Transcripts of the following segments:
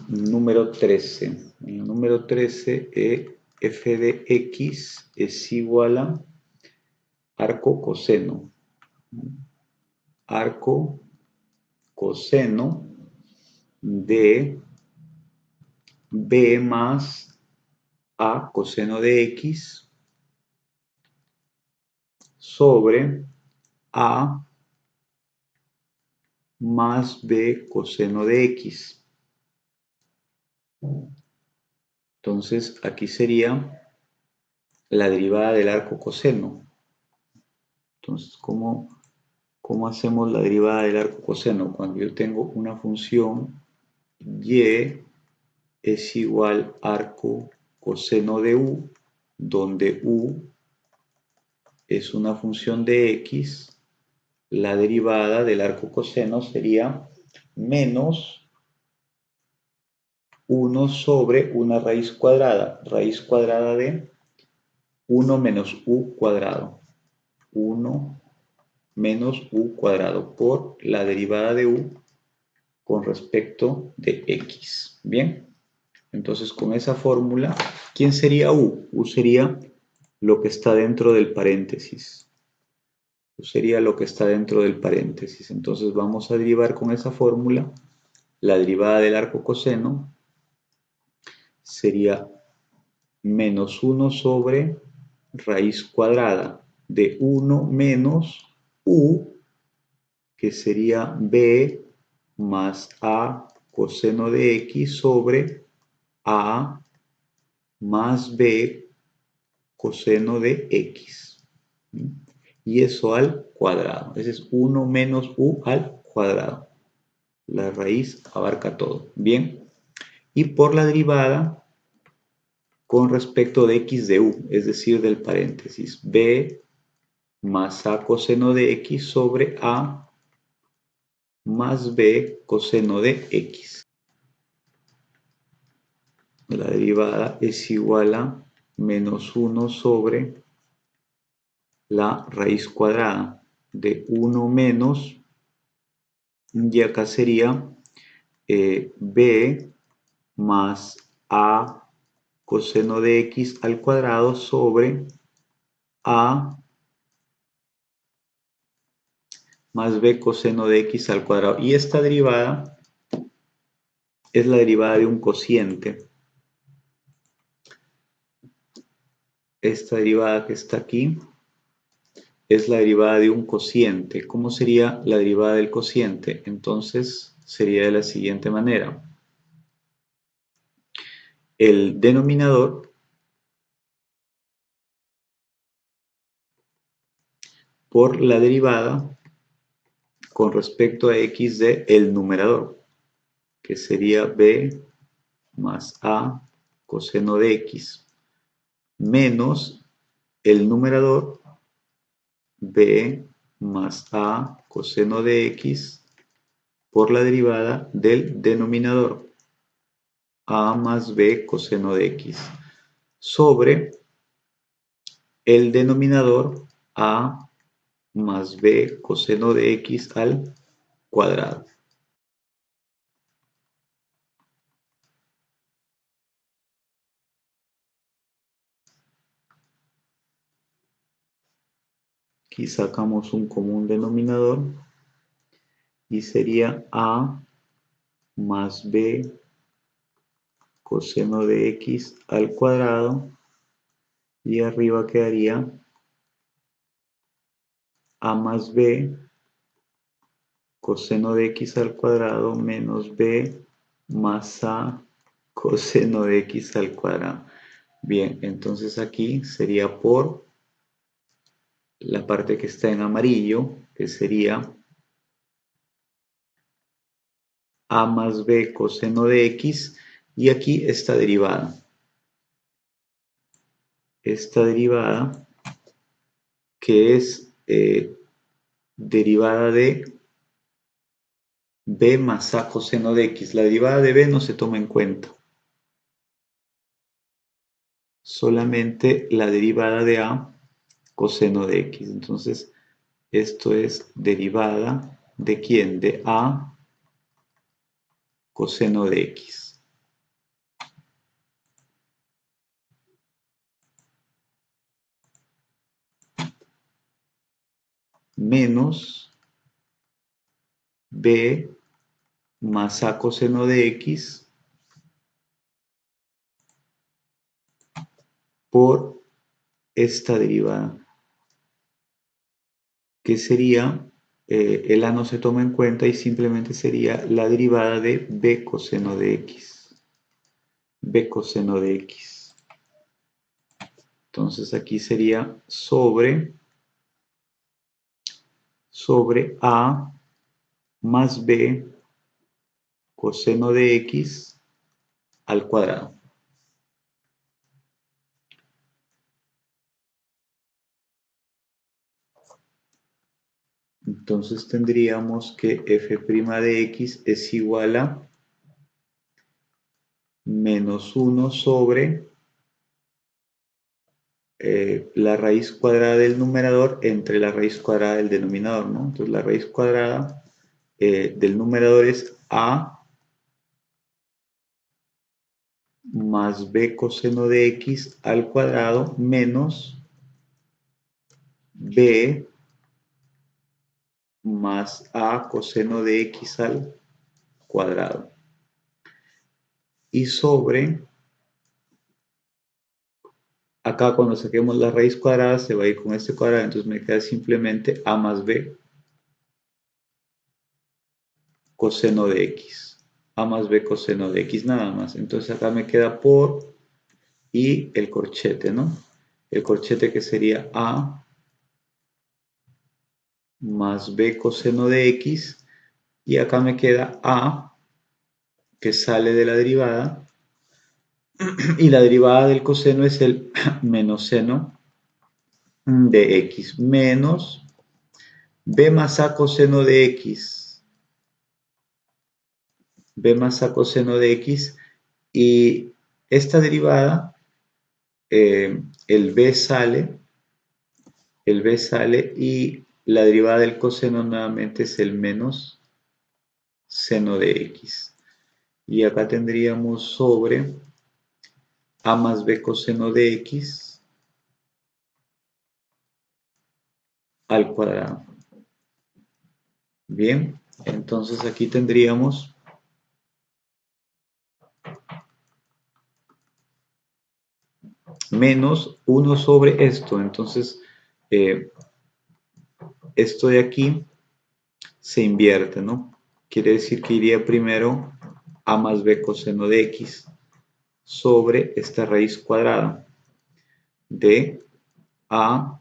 número 13. En el número 13, f de x es igual a arco coseno. Arco coseno de b más a coseno de x sobre a más b coseno de x. Entonces, aquí sería la derivada del arco coseno. Entonces, ¿cómo hacemos la derivada del arco coseno? Cuando yo tengo una función y es igual arco coseno de u, donde u es una función de x, la derivada del arco coseno sería menos 1 sobre una raíz cuadrada de 1 menos u cuadrado. 1 menos u cuadrado por la derivada de u con respecto de x. Bien, entonces con esa fórmula, ¿quién sería u? U sería lo que está dentro del paréntesis. U sería lo que está dentro del paréntesis. Entonces vamos a derivar con esa fórmula la derivada del arco coseno sería menos 1 sobre raíz cuadrada de 1 menos u, que sería b más a coseno de x sobre a más b coseno de x. Y eso al cuadrado. Ese es 1 menos u al cuadrado. La raíz abarca todo. Bien. Y por la derivada con respecto de x de u, es decir, del paréntesis, b más a coseno de x sobre a más b coseno de x. La derivada es igual a menos 1 sobre la raíz cuadrada de 1 menos, y acá sería b más a coseno de x al cuadrado sobre a más b coseno de x al cuadrado. Y esta derivada es la derivada de un cociente. Esta derivada que está aquí es la derivada de un cociente. ¿Cómo sería la derivada del cociente? Entonces sería de la siguiente manera. El denominador por la derivada con respecto a x de el numerador, que sería b más a coseno de x, menos el numerador b más a coseno de x por la derivada del denominador, a más b coseno de x, sobre el denominador a más b coseno de x al cuadrado. Aquí sacamos un común denominador y sería a más b coseno de x al cuadrado, y arriba quedaría a más b coseno de x al cuadrado menos b más a coseno de x al cuadrado. Bien, entonces aquí sería por la parte que está en amarillo, que sería a más b coseno de x, y aquí esta derivada. Esta derivada que es derivada de b más a coseno de x. La derivada de b no se toma en cuenta. Solamente la derivada de a coseno de x. Entonces, esto es derivada de ¿quién? De a coseno de x. menos b más a coseno de x por esta derivada, que sería, el a no se toma en cuenta y simplemente sería la derivada de b coseno de x. B coseno de x. Entonces aquí sería sobre a más b coseno de x al cuadrado. Entonces tendríamos que f' de x es igual a menos 1 sobre la raíz cuadrada del numerador entre la raíz cuadrada del denominador, ¿no? Entonces la raíz cuadrada del numerador es a más b coseno de x al cuadrado menos b más a coseno de x al cuadrado. Y sobre, acá cuando saquemos la raíz cuadrada se va a ir con este cuadrado, entonces me queda simplemente a más b coseno de x. A más b coseno de x nada más. Entonces acá me queda por y el corchete, ¿no? El corchete que sería a más b coseno de x y acá me queda a que sale de la derivada y la derivada del coseno es el menos seno de x menos b más a coseno de x, b más a coseno de x y esta derivada, el b sale y la derivada del coseno nuevamente es el menos seno de x. Y acá tendríamos sobre a más b coseno de x al cuadrado. Bien, entonces aquí tendríamos menos 1 sobre esto. Entonces, esto de aquí se invierte, ¿no? Quiere decir que iría primero a más b coseno de x sobre esta raíz cuadrada de a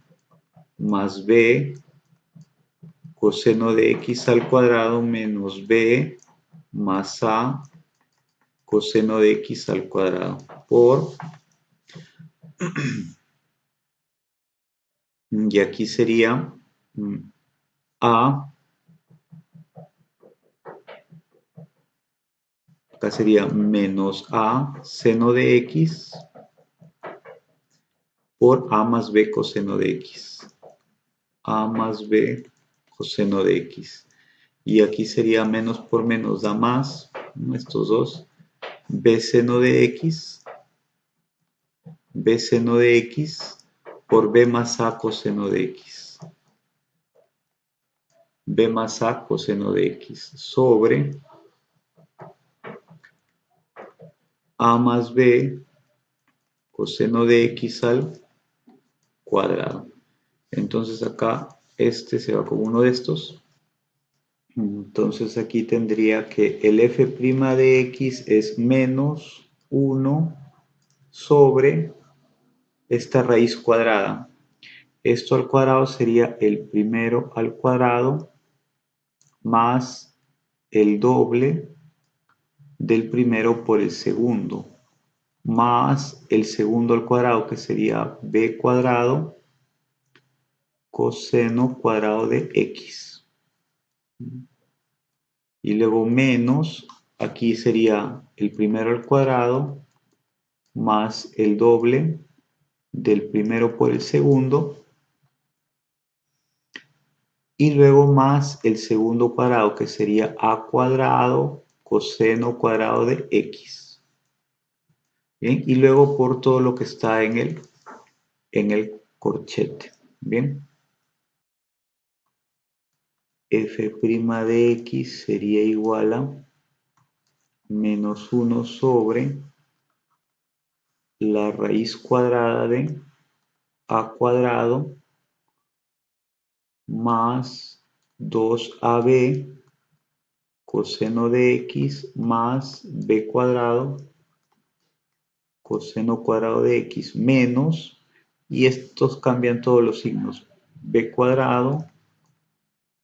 más b coseno de x al cuadrado menos b más a coseno de x al cuadrado por, y aquí sería a, acá sería menos a seno de x por a más b coseno de x. A más b coseno de x. Y aquí sería menos por menos da más, estos dos, b seno de x por b más a coseno de x. B más a coseno de x sobre a más b coseno de x al cuadrado. Entonces acá este se va con uno de estos. Entonces aquí tendría que el f' de x es menos 1 sobre esta raíz cuadrada. Esto al cuadrado sería el primero al cuadrado más el doble del primero por el segundo, más el segundo al cuadrado, que sería b cuadrado coseno cuadrado de x. Y luego menos, aquí sería el primero al cuadrado más el doble del primero por el segundo, y luego más el segundo cuadrado, que sería a cuadrado coseno cuadrado de x. ¿Bien? Y luego por todo lo que está en el corchete. Bien. f' de x sería igual a menos 1 sobre la raíz cuadrada de a cuadrado más 2ab coseno de x más b cuadrado coseno cuadrado de x menos, y estos cambian todos los signos, b cuadrado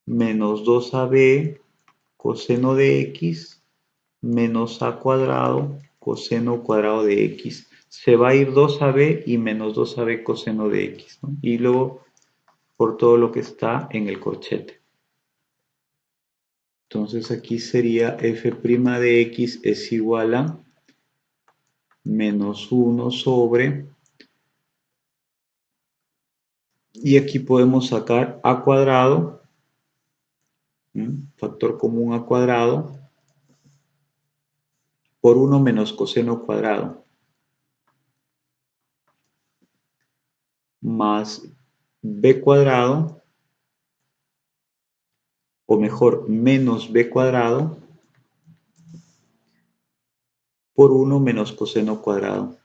menos 2ab coseno de x menos a cuadrado coseno cuadrado de x. Se va a ir 2ab y menos 2ab coseno de x, ¿no? Y luego por todo lo que está en el corchete. Entonces aquí sería f' de x es igual a menos 1 sobre, y aquí podemos sacar a cuadrado, factor común a cuadrado, por 1 menos coseno cuadrado, más b cuadrado, o mejor, menos b cuadrado, por 1 menos coseno cuadrado.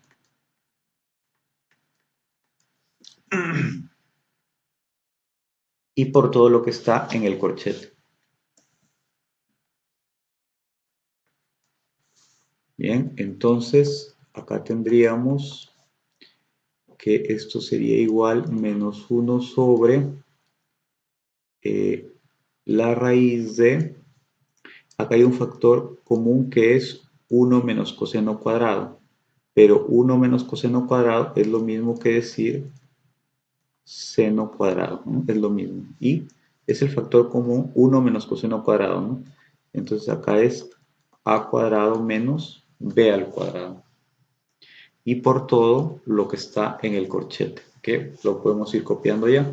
Y por todo lo que está en el corchete. Bien, entonces acá tendríamos que esto sería igual menos 1 sobre la raíz de, acá hay un factor común que es 1 menos coseno cuadrado, pero 1 menos coseno cuadrado es lo mismo que decir seno cuadrado, ¿no? Es lo mismo. Y es el factor común 1 menos coseno cuadrado, ¿no? Entonces acá es a cuadrado menos b al cuadrado. Y por todo lo que está en el corchete, que lo podemos ir copiando ya.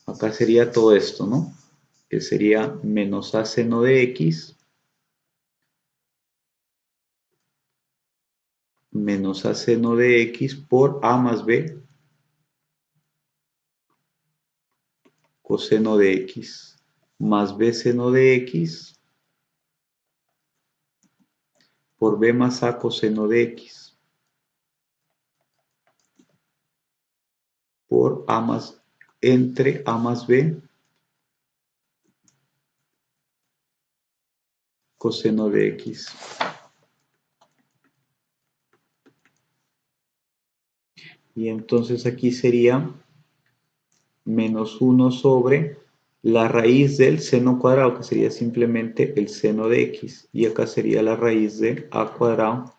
Acá sería todo esto, ¿no? Que sería menos a seno de x menos a seno de x por a más b coseno de x más b seno de x por b más a coseno de x por a más entre a más b coseno de x. Y entonces aquí sería menos 1 sobre la raíz del seno cuadrado, que sería simplemente el seno de x. Y acá sería la raíz de a cuadrado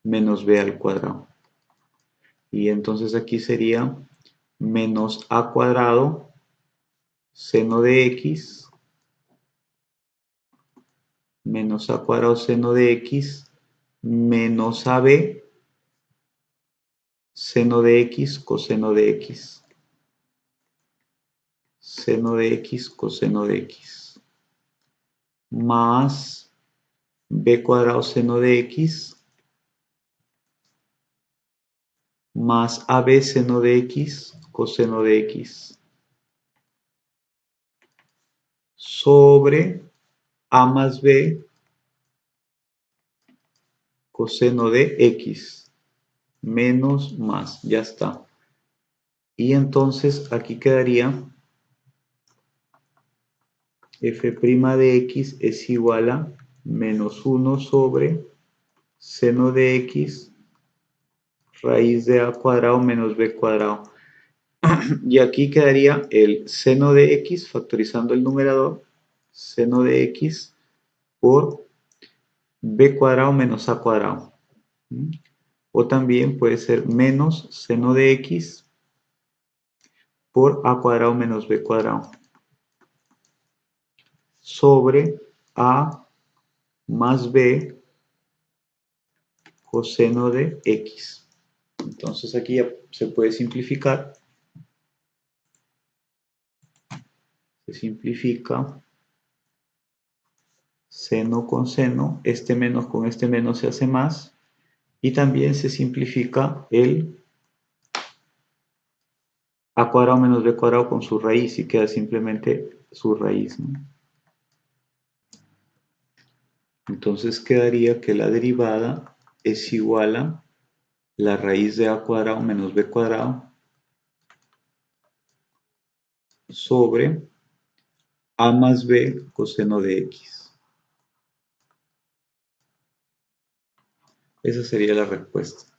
menos b al cuadrado. Y entonces aquí sería menos a cuadrado seno de x menos a cuadrado seno de x menos ab seno de x coseno de x. Seno de x coseno de x. Más b cuadrado seno de x más ab seno de x coseno de x sobre a más b coseno de x menos más, ya está. Y entonces aquí quedaría f' de x es igual a menos 1 sobre seno de x raíz de a cuadrado menos b cuadrado. Y aquí quedaría el seno de x, factorizando el numerador, seno de x por b cuadrado menos a cuadrado. O también puede ser menos seno de x por a cuadrado menos b cuadrado sobre a más b coseno de x. Entonces aquí ya se puede simplificar. Se simplifica seno con seno, este menos con este menos se hace más, y también se simplifica el a cuadrado menos b cuadrado con su raíz y queda simplemente su raíz, ¿no? Entonces quedaría que la derivada es igual a la raíz de a cuadrado menos b cuadrado sobre a más b coseno de x. Esa sería la respuesta.